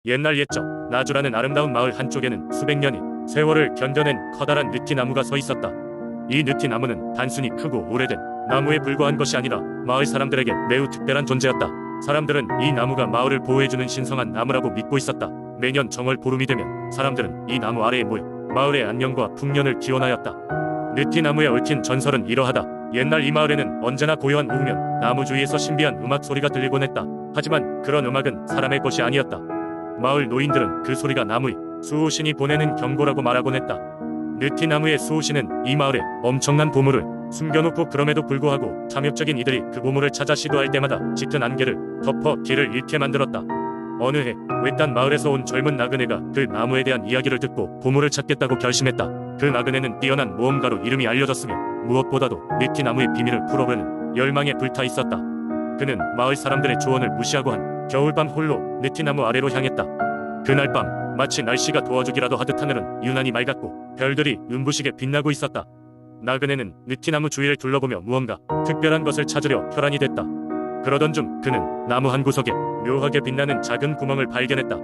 옛날 옛적 나주라는 아름다운 마을 한쪽에는 수백 년의 세월을 견뎌낸 커다란 느티나무가 서 있었다. 이 느티나무는 단순히 크고 오래된 나무에 불과한 것이 아니라 마을 사람들에게 매우 특별한 존재였다. 사람들은 이 나무가 마을을 보호해주는 신성한 나무라고 믿고 있었다. 매년 정월 보름이 되면 사람들은 이 나무 아래에 모여 마을의 안녕과 풍년을 기원하였다. 느티나무에 얽힌 전설은 이러하다. 옛날 이 마을에는 언제나 고요한 우면 나무 주위에서 신비한 음악 소리가 들리곤 했다. 하지만 그런 음악은 사람의 것이 아니었다. 마을 노인들은 그 소리가 나무의 수호신이 보내는 경고라고 말하곤 했다. 느티나무의 수호신은 이 마을에 엄청난 보물을 숨겨놓고 그럼에도 불구하고 탐욕적인 이들이 그 보물을 찾아 시도할 때마다 짙은 안개를 덮어 길을 잃게 만들었다. 어느 해 외딴 마을에서 온 젊은 나그네가 그 나무에 대한 이야기를 듣고 보물을 찾겠다고 결심했다. 그 나그네는 뛰어난 모험가로 이름이 알려졌으며 무엇보다도 느티나무의 비밀을 풀어보려는 열망에 불타 있었다. 그는 마을 사람들의 조언을 무시하고 한 겨울밤 홀로 느티나무 아래로 향했다. 그날 밤 마치 날씨가 도와주기라도 하듯 하늘은 유난히 맑았고 별들이 눈부시게 빛나고 있었다. 나그네는 느티나무 주위를 둘러보며 무언가 특별한 것을 찾으려 혈안이 됐다. 그러던 중 그는 나무 한 구석에 묘하게 빛나는 작은 구멍을 발견했다.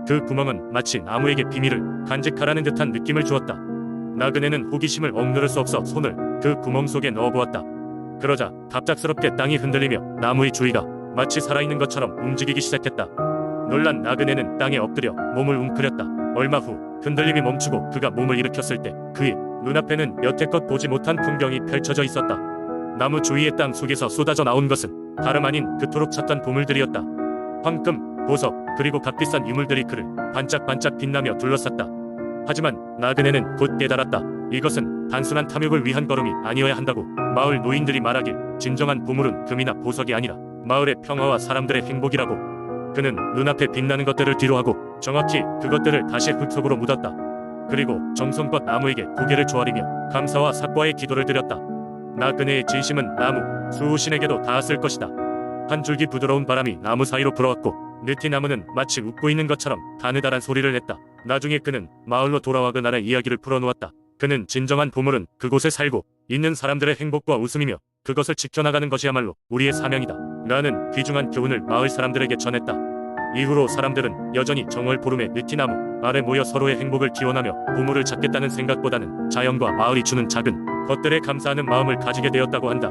그 구멍은 마치 나무에게 비밀을 간직하라는 듯한 느낌을 주었다. 나그네는 호기심을 억누를 수 없어 손을 그 구멍 속에 넣어보았다. 그러자 갑작스럽게 땅이 흔들리며 나무의 주위가 마치 살아있는 것처럼 움직이기 시작했다. 놀란 나그네는 땅에 엎드려 몸을 웅크렸다. 얼마 후 흔들림이 멈추고 그가 몸을 일으켰을 때 그의 눈앞에는 여태껏 보지 못한 풍경이 펼쳐져 있었다. 나무 주위의 땅 속에서 쏟아져 나온 것은 다름 아닌 그토록 찾던 보물들이었다. 황금, 보석, 그리고 값비싼 유물들이 그를 반짝반짝 빛나며 둘러쌌다. 하지만 나그네는 곧 깨달았다. 이것은 단순한 탐욕을 위한 걸음이 아니어야 한다고. 마을 노인들이 말하길 진정한 보물은 금이나 보석이 아니라 마을의 평화와 사람들의 행복이라고. 그는 눈앞에 빛나는 것들을 뒤로하고 정확히 그것들을 다시 흙속으로 묻었다. 그리고 정성껏 나무에게 고개를 조아리며 감사와 사과의 기도를 드렸다. 나그네의 진심은 나무 수호신에게도 닿았을 것이다. 한 줄기 부드러운 바람이 나무 사이로 불어왔고 느티나무는 마치 웃고 있는 것처럼 가느다란 소리를 냈다. 나중에 그는 마을로 돌아와 그날의 이야기를 풀어놓았다. 그는 진정한 보물은 그곳에 살고 있는 사람들의 행복과 웃음이며 그것을 지켜나가는 것이야말로 우리의 사명이다 라는 귀중한 교훈을 마을 사람들에게 전했다. 이후로 사람들은 여전히 정월 보름의 느티나무 아래 모여 서로의 행복을 기원하며 보물을 찾겠다는 생각보다는 자연과 마을이 주는 작은 것들에 감사하는 마음을 가지게 되었다고 한다.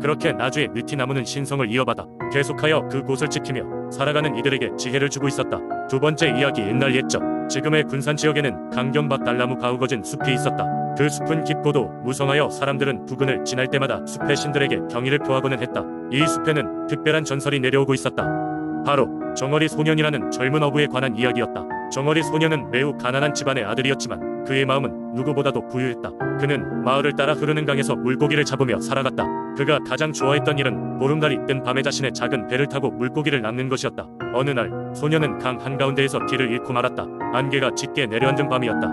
그렇게 나주의 느티나무는 신성을 이어받아 계속하여 그곳을 지키며 살아가는 이들에게 지혜를 주고 있었다. 두 번째 이야기. 옛날 옛적 지금의 군산 지역에는 강경박 달나무 가우거진 숲이 있었다. 그 숲은 깊고도 무성하여 사람들은 부근을 지날 때마다 숲의 신들에게 경의를 표하고는 했다. 이 숲에는 특별한 전설이 내려오고 있었다. 바로 정어리 소년이라는 젊은 어부에 관한 이야기였다. 정어리 소년은 매우 가난한 집안의 아들이었지만 그의 마음은 누구보다도 부유했다. 그는 마을을 따라 흐르는 강에서 물고기를 잡으며 살아갔다. 그가 가장 좋아했던 일은 보름달이 뜬 밤에 자신의 작은 배를 타고 물고기를 낚는 것이었다. 어느 날 소년은 강 한가운데에서 길을 잃고 말았다. 안개가 짙게 내려앉은 밤이었다.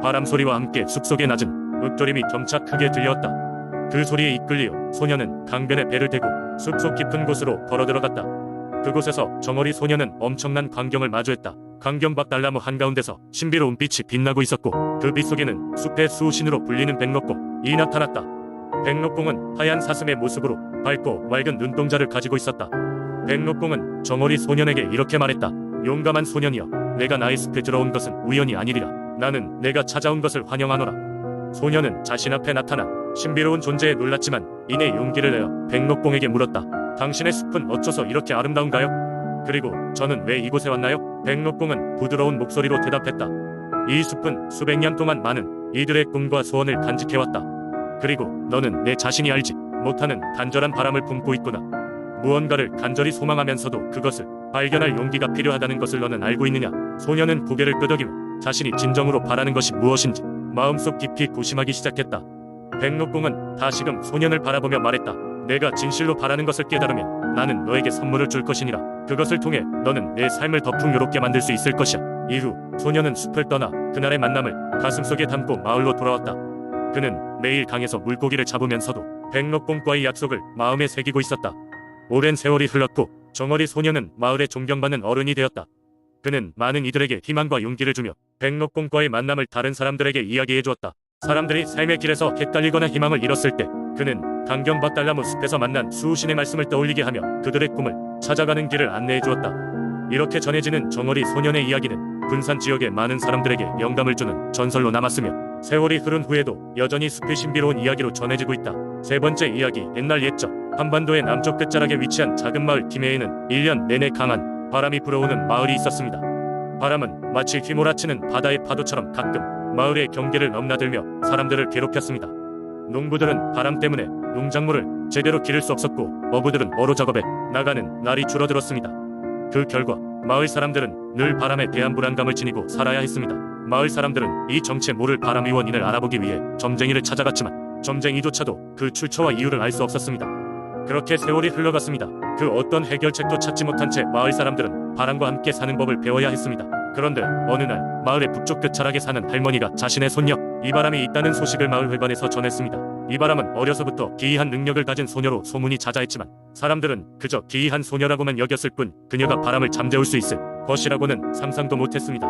바람 소리와 함께 숲속의 낮은 읊조림이 점차 크게 들려왔다. 그 소리에 이끌려 소년은 강변에 배를 대고 숲속 깊은 곳으로 걸어 들어갔다. 그곳에서 정어리 소년은 엄청난 광경을 마주했다. 강경박 달나무 한가운데서 신비로운 빛이 빛나고 있었고 그 빛 속에는 숲의 수호신으로 불리는 백록공이 나타났다. 백록공은 하얀 사슴의 모습으로 밝고 맑은 눈동자를 가지고 있었다. 백록공은 정어리 소년에게 이렇게 말했다. 용감한 소년이여, 내가 나의 숲에 들어온 것은 우연이 아니리라. 나는 내가 찾아온 것을 환영하노라. 소년은 자신 앞에 나타난 신비로운 존재에 놀랐지만 이내 용기를 내어 백록공에게 물었다. 당신의 숲은 어째서 이렇게 아름다운가요? 그리고 저는 왜 이곳에 왔나요? 백록공은 부드러운 목소리로 대답했다. 이 숲은 수백 년 동안 많은 이들의 꿈과 소원을 간직해왔다. 그리고 너는 내 자신이 알지 못하는 간절한 바람을 품고 있구나. 무언가를 간절히 소망하면서도 그것을 발견할 용기가 필요하다는 것을 너는 알고 있느냐? 소년은 고개를 끄덕이며 자신이 진정으로 바라는 것이 무엇인지 마음속 깊이 고심하기 시작했다. 백록공은 다시금 소년을 바라보며 말했다. 내가 진실로 바라는 것을 깨달으면 나는 너에게 선물을 줄 것이니라. 그것을 통해 너는 내 삶을 더 풍요롭게 만들 수 있을 것이야. 이후 소년은 숲을 떠나 그날의 만남을 가슴속에 담고 마을로 돌아왔다. 그는 매일 강에서 물고기를 잡으면서도 백록공과의 약속을 마음에 새기고 있었다. 오랜 세월이 흘렀고 정어리 소년은 마을에 존경받는 어른이 되었다. 그는 많은 이들에게 희망과 용기를 주며 백록공과의 만남을 다른 사람들에게 이야기해 주었다. 사람들이 삶의 길에서 헷갈리거나 희망을 잃었을 때 그는 강경박 달나무 숲에서 만난 수호신의 말씀을 떠올리게 하며 그들의 꿈을 찾아가는 길을 안내해 주었다. 이렇게 전해지는 정어리 소년의 이야기는 군산 지역의 많은 사람들에게 영감을 주는 전설로 남았으며 세월이 흐른 후에도 여전히 숲의 신비로운 이야기로 전해지고 있다. 세 번째 이야기, 옛날 옛적 한반도의 남쪽 끝자락에 위치한 작은 마을 김해에는 1년 내내 강한 바람이 불어오는 마을이 있었습니다. 바람은 마치 휘몰아치는 바다의 파도처럼 가끔 마을의 경계를 넘나들며 사람들을 괴롭혔습니다. 농부들은 바람 때문에 농작물을 제대로 기를 수 없었고 어부들은 어로 작업에 나가는 날이 줄어들었습니다. 그 결과 마을 사람들은 늘 바람에 대한 불안감을 지니고 살아야 했습니다. 마을 사람들은 이 정체 모를 바람의 원인을 알아보기 위해 점쟁이를 찾아갔지만 점쟁이조차도 그 출처와 이유를 알 수 없었습니다. 그렇게 세월이 흘러갔습니다. 그 어떤 해결책도 찾지 못한 채 마을 사람들은 바람과 함께 사는 법을 배워야 했습니다. 그런데 어느 날 마을의 북쪽 끝자락에 사는 할머니가 자신의 손녀 이바람이 있다는 소식을 마을 회관에서 전했습니다. 이바람은 어려서부터 기이한 능력을 가진 소녀로 소문이 자자했지만 사람들은 그저 기이한 소녀라고만 여겼을 뿐 그녀가 바람을 잠재울 수 있을 것이라고는 상상도 못했습니다.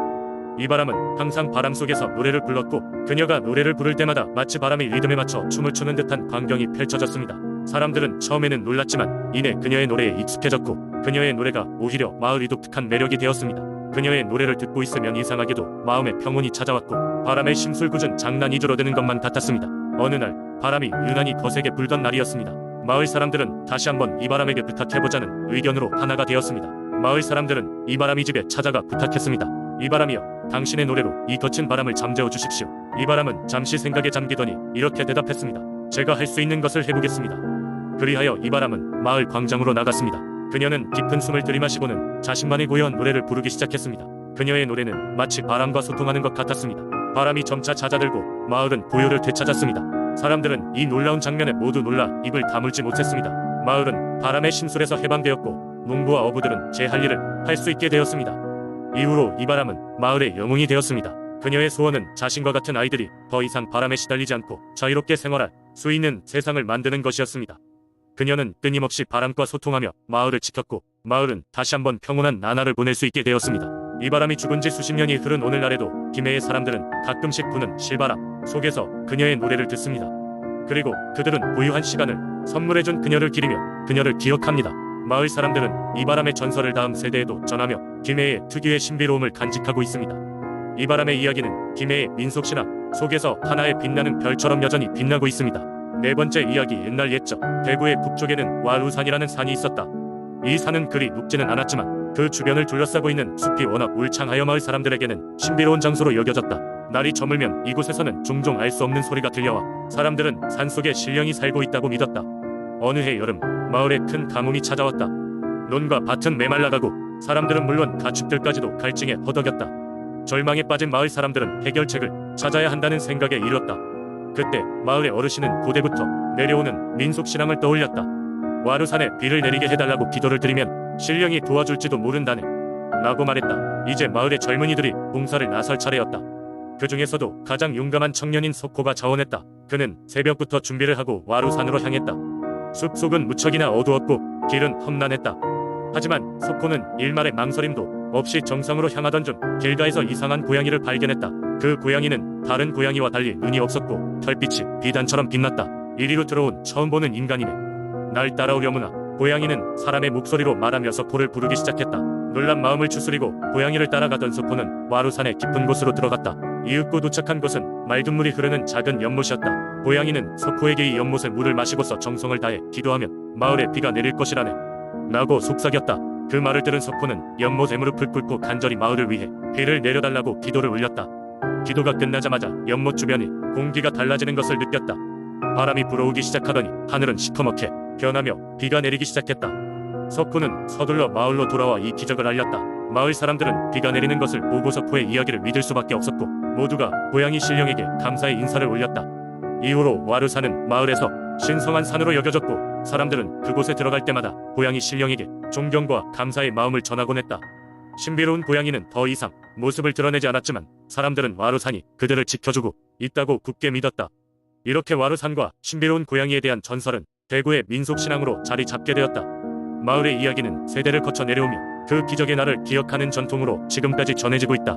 이바람은 항상 바람 속에서 노래를 불렀고 그녀가 노래를 부를 때마다 마치 바람이 리듬에 맞춰 춤을 추는 듯한 광경이 펼쳐졌습니다. 사람들은 처음에는 놀랐지만 이내 그녀의 노래에 익숙해졌고 그녀의 노래가 오히려 마을이 독특한 매력이 되었습니다. 그녀의 노래를 듣고 있으면 이상하게도 마음에 평온이 찾아왔고 바람의 심술궂은 장난이 줄어드는 것만 같았습니다. 어느 날 바람이 유난히 거세게 불던 날이었습니다. 마을 사람들은 다시 한번 이바람에게 부탁해보자는 의견으로 하나가 되었습니다. 마을 사람들은 이바람이 집에 찾아가 부탁했습니다. 이바람이여, 당신의 노래로 이 거친 바람을 잠재워 주십시오. 이바람은 잠시 생각에 잠기더니 이렇게 대답했습니다. 제가 할 수 있는 것을 해보겠습니다. 그리하여 이바람은 마을 광장으로 나갔습니다. 그녀는 깊은 숨을 들이마시고는 자신만의 고요한 노래를 부르기 시작했습니다. 그녀의 노래는 마치 바람과 소통하는 것 같았습니다. 바람이 점차 잦아들고 마을은 고요를 되찾았습니다. 사람들은 이 놀라운 장면에 모두 놀라 입을 다물지 못했습니다. 마을은 바람의 심술에서 해방되었고 농부와 어부들은 제 할 일을 할 수 있게 되었습니다. 이후로 이바람은 마을의 영웅이 되었습니다. 그녀의 소원은 자신과 같은 아이들이 더 이상 바람에 시달리지 않고 자유롭게 생활할 수 있는 세상을 만드는 것이었습니다. 그녀는 끊임없이 바람과 소통하며 마을을 지켰고 마을은 다시 한번 평온한 나날을 보낼 수 있게 되었습니다. 이바람이 죽은 지 수십 년이 흐른 오늘날에도 김해의 사람들은 가끔씩 부는 실바람 속에서 그녀의 노래를 듣습니다. 그리고 그들은 고유한 시간을 선물해준 그녀를 기리며 그녀를 기억합니다. 마을 사람들은 이바람의 전설을 다음 세대에도 전하며 김해의 특유의 신비로움을 간직하고 있습니다. 이바람의 이야기는 김해의 민속신화 속에서 하나의 빛나는 별처럼 여전히 빛나고 있습니다. 네 번째 이야기, 옛날 옛적 대구의 북쪽에는 와루산이라는 산이 있었다. 이 산은 그리 높지는 않았지만 그 주변을 둘러싸고 있는 숲이 워낙 울창하여 마을 사람들에게는 신비로운 장소로 여겨졌다. 날이 저물면 이곳에서는 종종 알 수 없는 소리가 들려와 사람들은 산속에 신령이 살고 있다고 믿었다. 어느 해 여름 마을에 큰 가뭄이 찾아왔다. 논과 밭은 메말라가고 사람들은 물론 가축들까지도 갈증에 허덕였다. 절망에 빠진 마을 사람들은 해결책을 찾아야 한다는 생각에 이뤘다. 그때 마을의 어르신은 고대부터 내려오는 민속신앙을 떠올렸다. 와루산에 비를 내리게 해달라고 기도를 드리면 신령이 도와줄지도 모른다네 라고 말했다. 이제 마을의 젊은이들이 봉사를 나설 차례였다. 그 중에서도 가장 용감한 청년인 석호가 자원했다. 그는 새벽부터 준비를 하고 와루산으로 향했다. 숲속은 무척이나 어두웠고 길은 험난했다. 하지만 석호는 일말의 망설임도 없이 정상으로 향하던 중 길가에서 이상한 고양이를 발견했다. 그 고양이는 다른 고양이와 달리 눈이 없었고 털빛이 비단처럼 빛났다. 이리로 들어온 처음 보는 인간이네. 날 따라오려무나. 고양이는 사람의 목소리로 말하며 석호를 부르기 시작했다. 놀란 마음을 추스리고 고양이를 따라가던 석호는 와루산의 깊은 곳으로 들어갔다. 이윽고 도착한 곳은 맑은 물이 흐르는 작은 연못이었다. 고양이는 석호에게 이 연못의 물을 마시고서 정성을 다해 기도하면 마을에 비가 내릴 것이라네 라고 속삭였다. 그 말을 들은 석호는 연못에 무릎을 꿇고 간절히 마을을 위해 비를 내려달라고 기도를 올렸다. 기도가 끝나자마자 연못 주변이 공기가 달라지는 것을 느꼈다. 바람이 불어오기 시작하더니 하늘은 시커멓게 변하며 비가 내리기 시작했다. 석호는 서둘러 마을로 돌아와 이 기적을 알렸다. 마을 사람들은 비가 내리는 것을 보고 석호의 이야기를 믿을 수밖에 없었고 모두가 고양이 신령에게 감사의 인사를 올렸다. 이후로 와루산은 마을에서 신성한 산으로 여겨졌고 사람들은 그곳에 들어갈 때마다 고양이 신령에게 존경과 감사의 마음을 전하곤 했다. 신비로운 고양이는 더 이상 모습을 드러내지 않았지만 사람들은 와루산이 그들을 지켜주고 있다고 굳게 믿었다. 이렇게 와루산과 신비로운 고양이에 대한 전설은 대구의 민속신앙으로 자리 잡게 되었다. 마을의 이야기는 세대를 거쳐 내려오며 그 기적의 날을 기억하는 전통으로 지금까지 전해지고 있다.